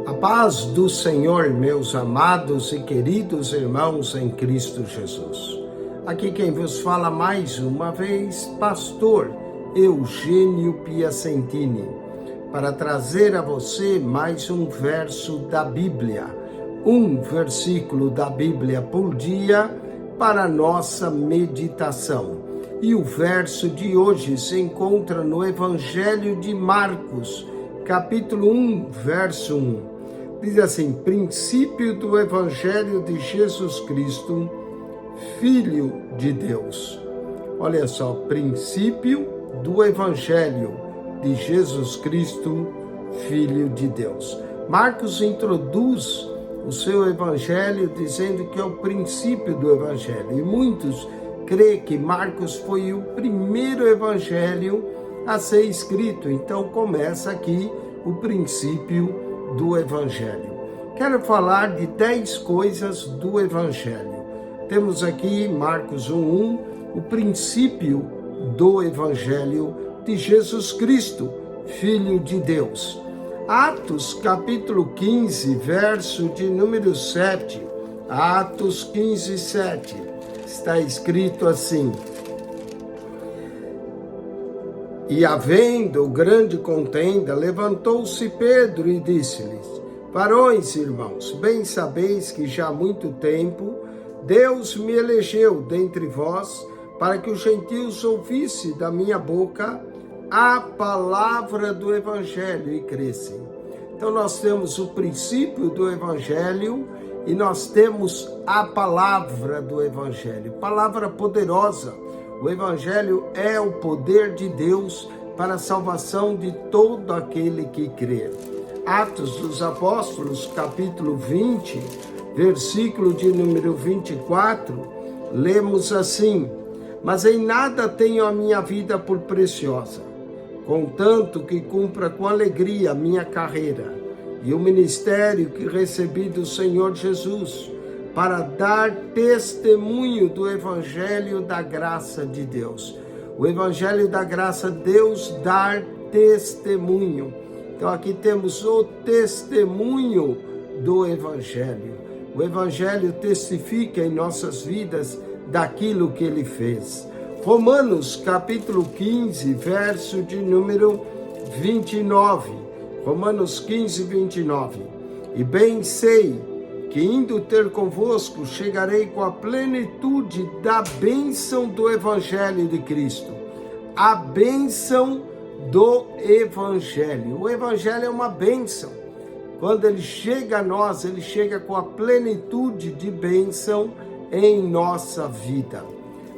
A paz do Senhor, meus amados e queridos irmãos em Cristo Jesus. Aqui quem vos fala mais uma vez, pastor Eugênio Piacentini, para trazer a você mais um verso da Bíblia, um versículo da Bíblia por dia para a nossa meditação. E o verso de hoje se encontra no Evangelho de Marcos, capítulo 1, verso 1. Diz assim: princípio do Evangelho de Jesus Cristo, Filho de Deus. Olha só, princípio do Evangelho de Jesus Cristo, Filho de Deus. Marcos introduz o seu Evangelho dizendo que é o princípio do Evangelho. E muitos creem que Marcos foi o primeiro Evangelho a ser escrito. Então começa aqui o princípio do Evangelho. Quero falar de 10 coisas do Evangelho. Temos aqui Marcos 1:1, o princípio do Evangelho de Jesus Cristo, Filho de Deus. Atos capítulo 15, verso de número 7. Atos 15, 7. Está escrito assim: E havendo grande contenda, levantou-se Pedro e disse-lhes: Varões, irmãos, bem sabeis que já há muito tempo Deus me elegeu dentre vós para que os gentios ouvissem da minha boca a palavra do Evangelho e crescem. Então nós temos o princípio do Evangelho e nós temos a palavra do Evangelho, palavra poderosa. O Evangelho é o poder de Deus para a salvação de todo aquele que crê. Atos dos Apóstolos, capítulo 20, versículo de número 24, lemos assim: Mas em nada tenho a minha vida por preciosa, contanto que cumpra com alegria a minha carreira e o ministério que recebi do Senhor Jesus, para dar testemunho do Evangelho da graça de Deus. O Evangelho da graça, Deus dar testemunho. Então aqui temos o testemunho do Evangelho. O Evangelho testifica em nossas vidas daquilo que ele fez. Romanos capítulo 15, verso de número 29. Romanos 15, 29. E bem sei que indo ter convosco, chegarei com a plenitude da bênção do Evangelho de Cristo. A bênção do Evangelho. O Evangelho é uma bênção. Quando ele chega a nós, ele chega com a plenitude de bênção em nossa vida.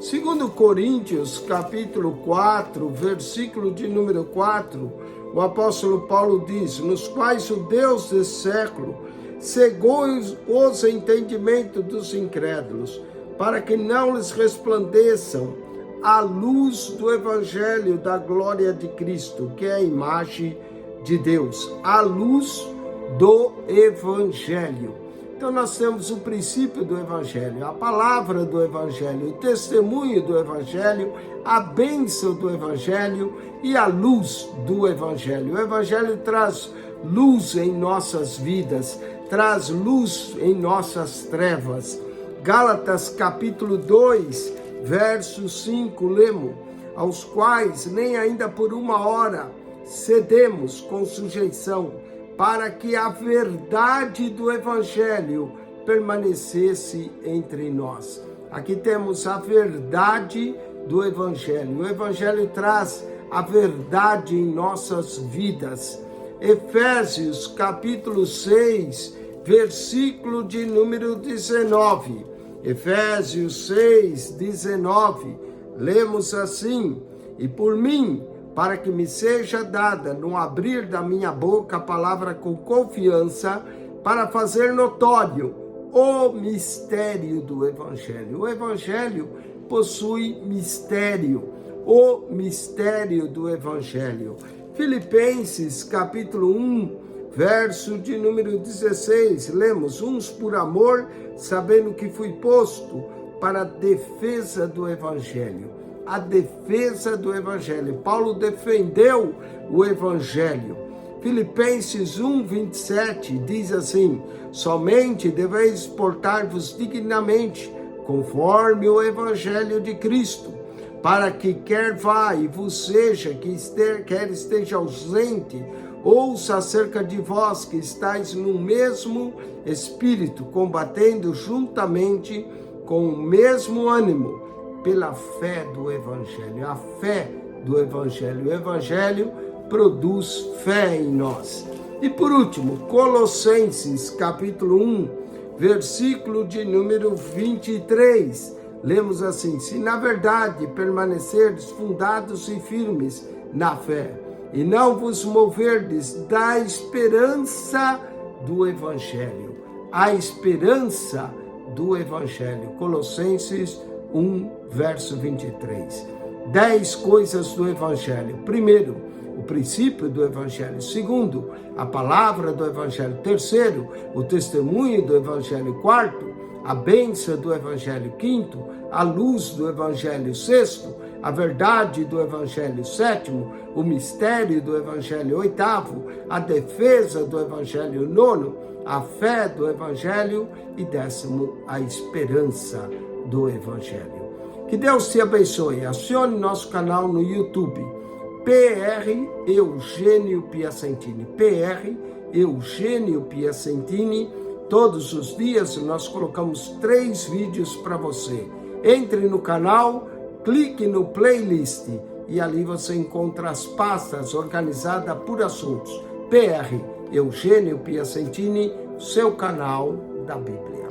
Segundo Coríntios, capítulo 4, versículo de número 4, o apóstolo Paulo diz: nos quais o Deus desse século cegou os entendimentos dos incrédulos, para que não lhes resplandeçam a luz do Evangelho da glória de Cristo, que é a imagem de Deus, a luz do Evangelho. Então nós temos o princípio do Evangelho, a palavra do Evangelho, o testemunho do Evangelho, a bênção do Evangelho e a luz do Evangelho. O Evangelho traz luz em nossas vidas, traz luz em nossas trevas. Gálatas capítulo 2, verso 5, lemos: aos quais nem ainda por uma hora cedemos com sujeição, para que a verdade do Evangelho permanecesse entre nós. Aqui temos a verdade do Evangelho. O Evangelho traz a verdade em nossas vidas. Efésios capítulo 6, versículo de número 19. Efésios 6, 19. Lemos assim: e por mim, para que me seja dada no abrir da minha boca a palavra com confiança, para fazer notório o mistério do Evangelho. O Evangelho possui mistério, o mistério do Evangelho. Filipenses capítulo 1, verso de número 16, lemos: uns por amor, sabendo que fui posto para a defesa do Evangelho. A defesa do Evangelho. Paulo defendeu o Evangelho. Filipenses 1:27 diz assim: somente deveis portar-vos dignamente, conforme o Evangelho de Cristo, para que quer vá e vos seja, quer esteja ausente, ouça acerca de vós que estáis no mesmo Espírito, combatendo juntamente com o mesmo ânimo, pela fé do Evangelho. A fé do Evangelho. O Evangelho produz fé em nós. E por último, Colossenses capítulo 1, versículo de número 23. Lemos assim: se na verdade permanecerdes fundados e firmes na fé, e não vos moverdes da esperança do Evangelho. A esperança do Evangelho. Colossenses 1, verso 23. 10 coisas do Evangelho. Primeiro, o princípio do Evangelho. Segundo, a palavra do Evangelho. Terceiro, o testemunho do Evangelho. Quarto, a bênção do Evangelho. Quinto, a luz do Evangelho. Sexto, a verdade do Evangelho. Sétimo, o mistério do Evangelho. Oitavo, a defesa do Evangelho. Nono, a fé do Evangelho. E décimo, a esperança do Evangelho. Que Deus te abençoe. Acione nosso canal no YouTube, PR Eugênio Piacentini. PR Eugênio Piacentini. Todos os dias nós colocamos 3 vídeos para você. Entre no canal, clique no playlist e ali você encontra as pastas organizadas por assuntos. PR Eugênio Piacentini, seu canal da Bíblia.